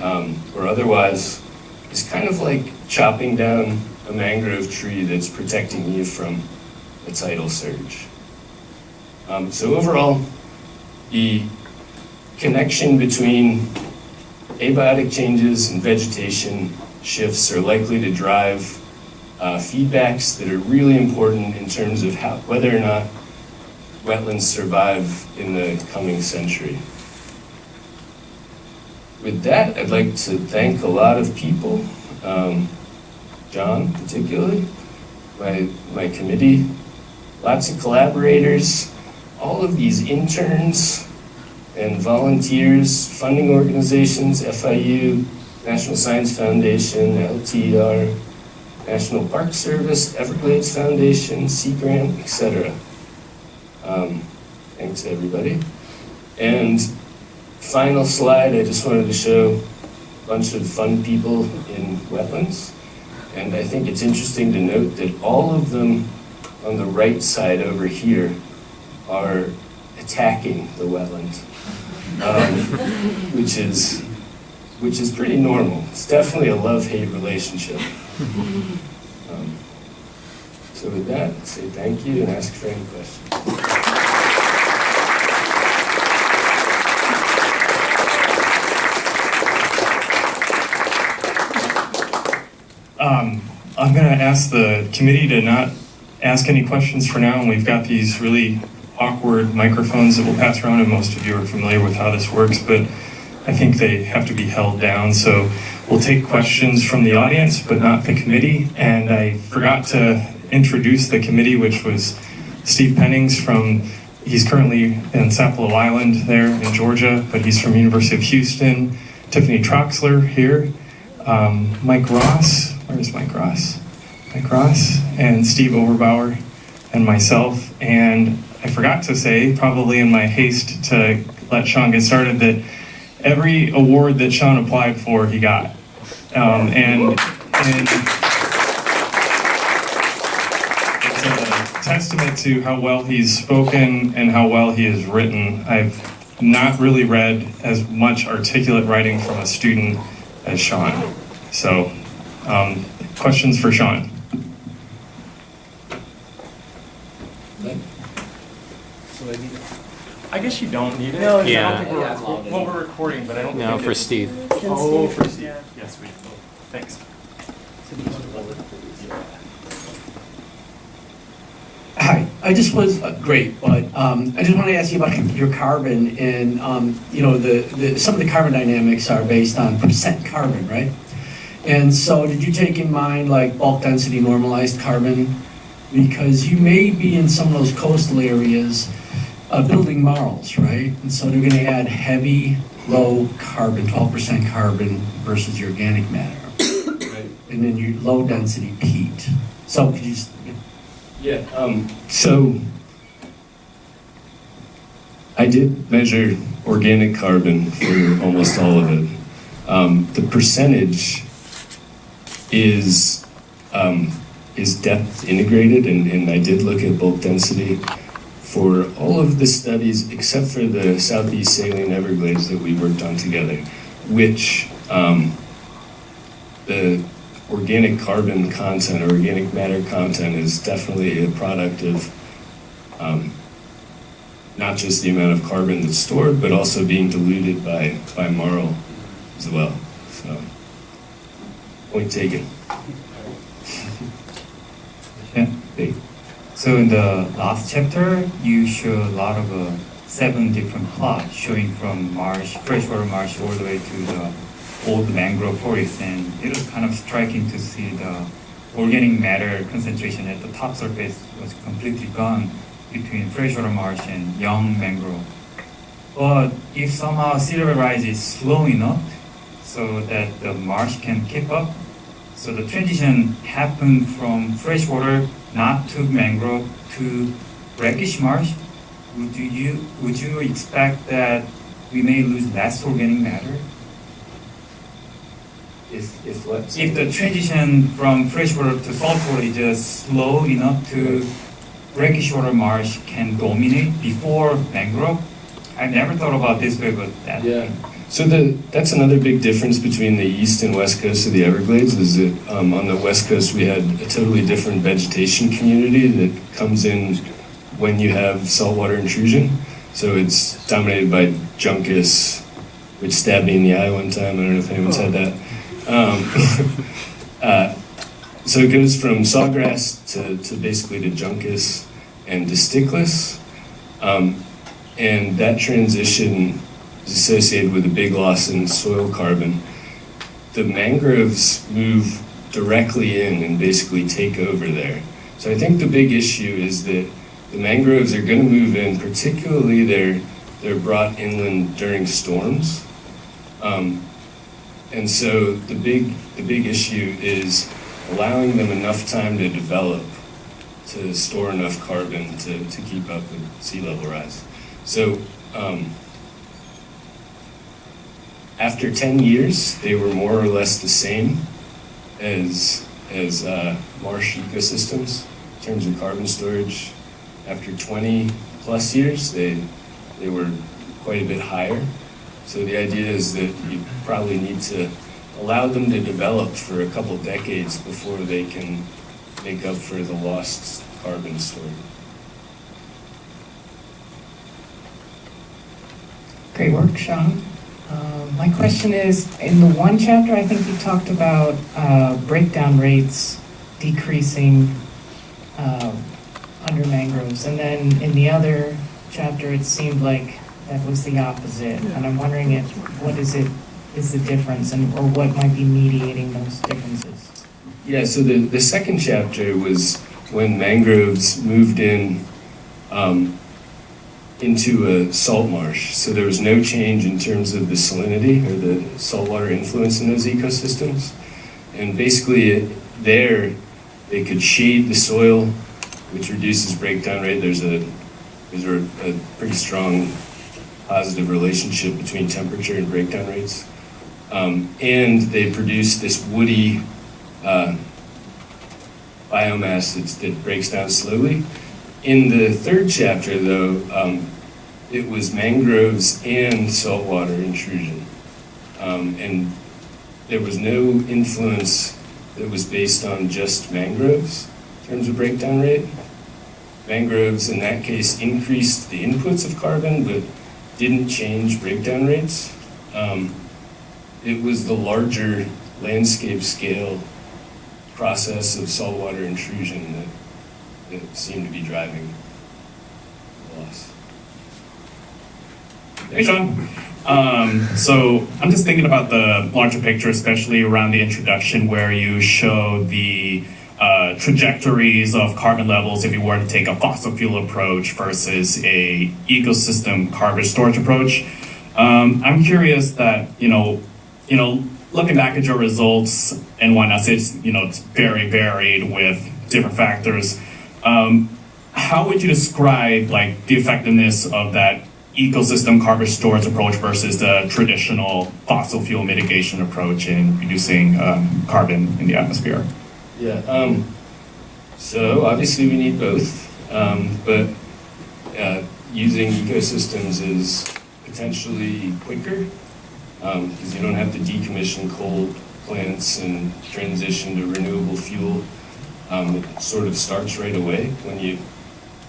or otherwise, is kind of like chopping down a mangrove tree that's protecting you from a tidal surge. So overall, the connection between abiotic changes and vegetation shifts are likely to drive feedbacks that are really important in terms of whether or not wetlands survive in the coming century. With that, I'd like to thank a lot of people, John particularly, my committee, lots of collaborators, all of these interns and volunteers, funding organizations, FIU, National Science Foundation, LTR, National Park Service, Everglades Foundation, Sea Grant, etc. Thanks everybody. And final slide, I just wanted to show a bunch of fun people in wetlands. And I think it's interesting to note that all of them on the right side over here are attacking the wetland, which is pretty normal. It's definitely a love-hate relationship. So with that, I'd say thank you and ask for any questions. I'm going to ask the committee to not ask any questions for now, and we've got these really awkward microphones that we'll pass around, and most of you are familiar with how this works, but I think they have to be held down. So we'll take questions from the audience, but not the committee. And I forgot to introduce the committee, which was Steve Pennings he's currently in Sapelo Island there in Georgia, but he's from University of Houston. Tiffany Troxler here. Mike Ross, where's Mike Ross? Mike Ross and Steve Oberbauer and myself. And I forgot to say, probably in my haste to let Sean get started, that every award that Sean applied for, he got. And it's a testament to how well he's spoken and how well he has written. I've not really read as much articulate writing from a student as Sean. So, questions for Sean? I guess you don't need it. No, Yeah. I don't think Well, we're recording, but I don't No, think for it's- Steve. Oh, for Steve. Yes, we will. Thanks. Hi, I just was, great, but I just want to ask you about your carbon and, some of the carbon dynamics are based on percent carbon, right? And so did you take in mind like bulk density normalized carbon? Because you may be in some of those coastal areas building marls, right? And so they're going to add heavy, low carbon, 12% carbon versus your organic matter. Right. And then your low density peat. So could you just... Yeah, so I did measure organic carbon for almost all of it. The percentage is depth integrated, and I did look at bulk density for all of the studies except for the Southeast Saline Everglades that we worked on together, which the organic carbon content or organic matter content is definitely a product of not just the amount of carbon that's stored, but also being diluted by marl as well. So, point taken. Yeah. Hey. So in the last chapter, you show a lot of 7 different plots showing from marsh, freshwater marsh, all the way to the old mangrove forest, and it was kind of striking to see the organic matter concentration at the top surface was completely gone between freshwater marsh and young mangrove. But if somehow sea level rise is slow enough so that the marsh can keep up, so the transition happened from freshwater, not to mangrove, to brackish marsh, would you expect that we may lose less organic matter? If what? If the transition from freshwater to saltwater is just slow enough to brackish water marsh can dominate before mangrove? I've never thought about this way, but that. Yeah. So that's another big difference between the east and west coast of the Everglades is that on the west coast we had a totally different vegetation community that comes in when you have saltwater intrusion. So it's dominated by juncus, which stabbed me in the eye one time. I don't know if anyone's had that. So it goes from sawgrass to basically to juncus and to stickless. And that transition is associated with a big loss in soil carbon. The mangroves move directly in and basically take over there. So I think the big issue is that the mangroves are going to move in, particularly they're brought inland during storms. And so the big issue is allowing them enough time to develop, to store enough carbon to keep up with sea level rise. So after 10 years, they were more or less the same as marsh ecosystems in terms of carbon storage. After 20 plus years, they were quite a bit higher. So the idea is that you probably need to allow them to develop for a couple decades before they can make up for the lost carbon stored. Great work, Sean. My question is, in the one chapter, I think you talked about breakdown rates decreasing under mangroves, and then in the other chapter, it seemed like that was the opposite. And I'm wondering what is the difference, or what might be mediating those differences? Yeah, so the second chapter was when mangroves moved in into a salt marsh. So there was no change in terms of the salinity or the saltwater influence in those ecosystems. And basically there they could shade the soil, which reduces breakdown rate. There's a pretty strong positive relationship between temperature and breakdown rates. And they produce this woody biomass that breaks down slowly. In the third chapter, though, it was mangroves and saltwater intrusion. And there was no influence that was based on just mangroves in terms of breakdown rate. Mangroves, in that case, increased the inputs of carbon, but didn't change breakdown rates. It was the larger landscape scale process of saltwater intrusion that seemed to be driving the loss. Hey, Sean. So I'm just thinking about the larger picture, especially around the introduction where you show the trajectories of carbon levels if you were to take a fossil fuel approach versus a ecosystem carbon storage approach. I'm curious that, looking back at your results and whatnot, it's very varied with different factors. How would you describe the effectiveness of that ecosystem carbon storage approach versus the traditional fossil fuel mitigation approach in reducing carbon in the atmosphere? Yeah, so obviously we need both, but using ecosystems is potentially quicker because you don't have to decommission coal plants and transition to renewable fuel. It sort of starts right away when you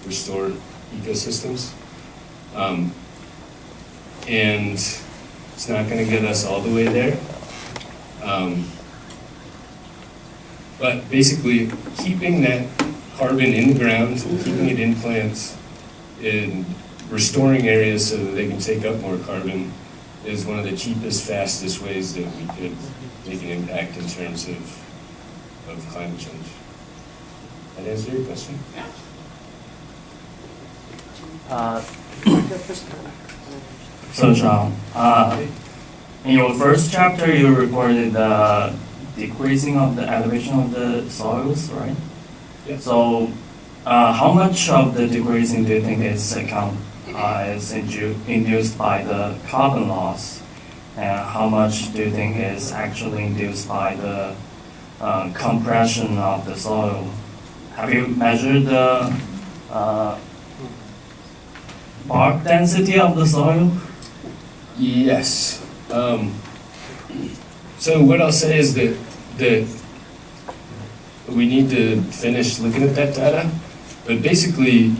restore ecosystems. And it's not going to get us all the way there. But basically, keeping that carbon in the ground, keeping it in plants, and restoring areas so that they can take up more carbon is one of the cheapest, fastest ways that we could make an impact in terms of climate change. That answer your question? So Sean, in your first chapter, you reported the decreasing of the elevation of the soils, right? Yeah. So, how much of the decreasing do you think is induced by the carbon loss, and how much do you think is actually induced by the compression of the soil? Have you measured the bark density of the soil? Yes. So what I'll say is that we need to finish looking at that data, but basically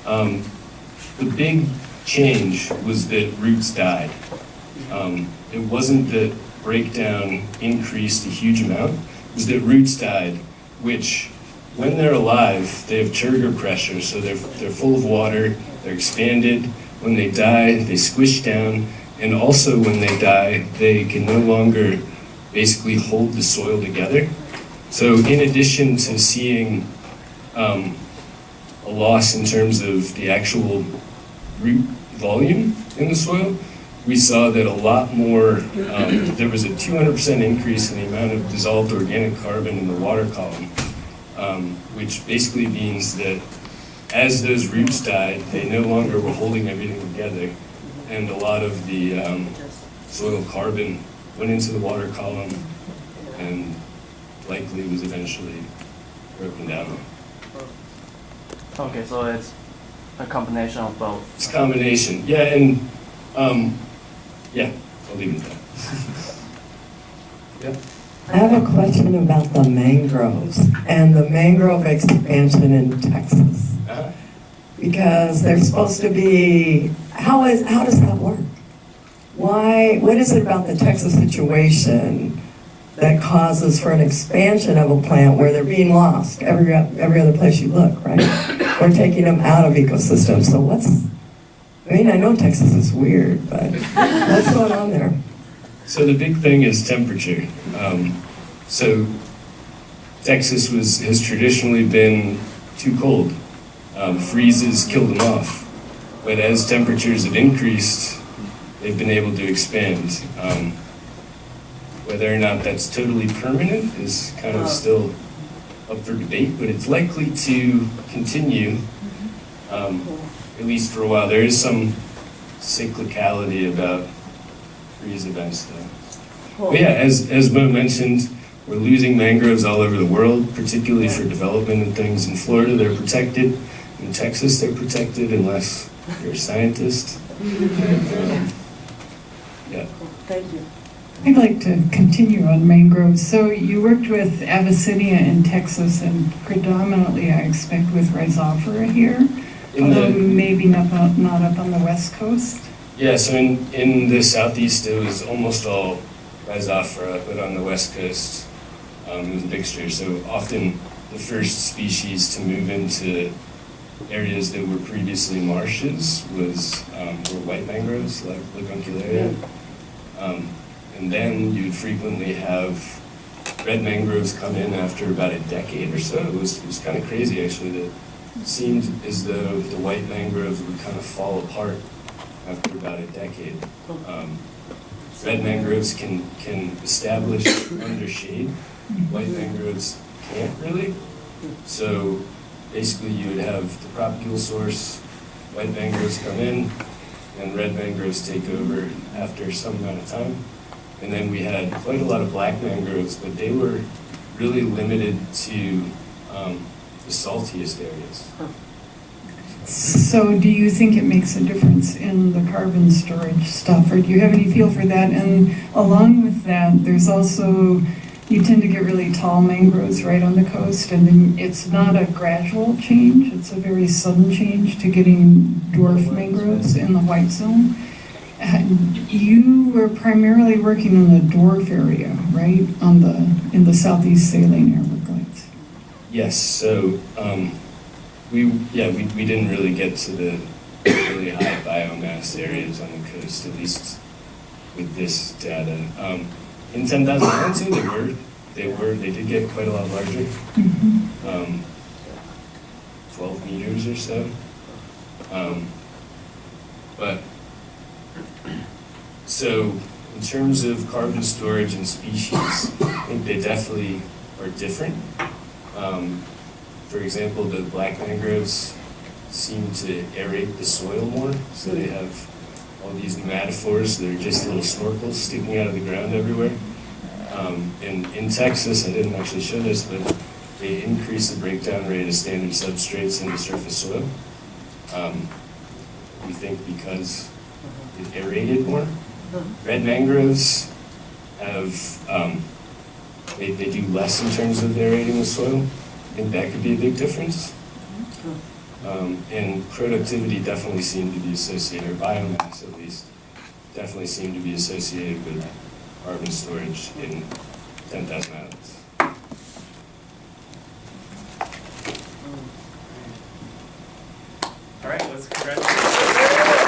the big change was that roots died. It wasn't that breakdown increased a huge amount, it was that roots died, which, when they're alive, they have turgor pressure, so they're full of water, they're expanded. When they die, they squish down, and also when they die, they can no longer basically hold the soil together. So in addition to seeing a loss in terms of the actual root volume in the soil, we saw that a lot more, there was a 200% increase in the amount of dissolved organic carbon in the water column, which basically means that as those roots died, they no longer were holding everything together, and a lot of the soil carbon went into the water column and likely was eventually broken down. Okay, so it's a combination of both. It's a combination, yeah, and yeah, I'll leave it at that. I have a question about the mangroves and the mangrove expansion in Texas. Because they're supposed to be, how does that work? What is it about the Texas situation that causes for an expansion of a plant where they're being lost every other place you look, right? We're taking them out of ecosystems, so I know Texas is weird, but what's going on there? So the big thing is temperature. So Texas has traditionally been too cold. Freezes killed them off. But as temperatures have increased, they've been able to expand. Whether or not that's totally permanent is kind of still up for debate, but it's likely to continue, at least for a while. There is some cyclicality about freeze events, though. But yeah, as Mo mentioned, we're losing mangroves all over the world, particularly for development and things. In Florida, they're protected. In Texas, they're protected unless you're a scientist. Yeah. Thank you. I'd like to continue on mangroves. So you worked with Abyssinia in Texas and predominantly, I expect, with Rhizophora here, maybe not up on the West Coast. Yeah, so in the Southeast, it was almost all Rhizophora, but on the West Coast, it was a mixture. So often the first species to move into areas that were previously marshes were white mangroves, like Laguncularia. And then you'd frequently have red mangroves come in after about a decade or so. It was kind of crazy, actually, that it seemed as though the white mangroves would kind of fall apart after about a decade. Red mangroves can establish under shade. White mangroves can't really. So basically you would have the propagule source, white mangroves come in, and red mangroves take over after some amount of time. And then we had quite a lot of black mangroves, but they were really limited to the saltiest areas. So do you think it makes a difference in the carbon storage stuff, or do you have any feel for that? And along with that, there's also, you tend to get really tall mangroves right on the coast, and then it's not a gradual change, it's a very sudden change to getting dwarf mangroves in the white zone. You were primarily working in the dwarf area, right, in the southeast saline Everglades. Yes, so we didn't really get to the really high biomass areas on the coast, at least with this data. In 10,000 islands, they did get quite a lot larger, 12 meters or so. So in terms of carbon storage and species, I think they definitely are different. For example, the black mangroves seem to aerate the soil more, so they have all these nematophores that are just little snorkels sticking out of the ground everywhere. In Texas, I didn't actually show this, but they increase the breakdown rate of standard substrates in the surface soil. We think because it aerated more. Red mangroves have, they do less in terms of aerating the soil. I think that could be a big difference. And productivity definitely seemed to be associated, or biomass at least, definitely seemed to be associated with carbon storage in 10,000 islands. All right, let's congratulate.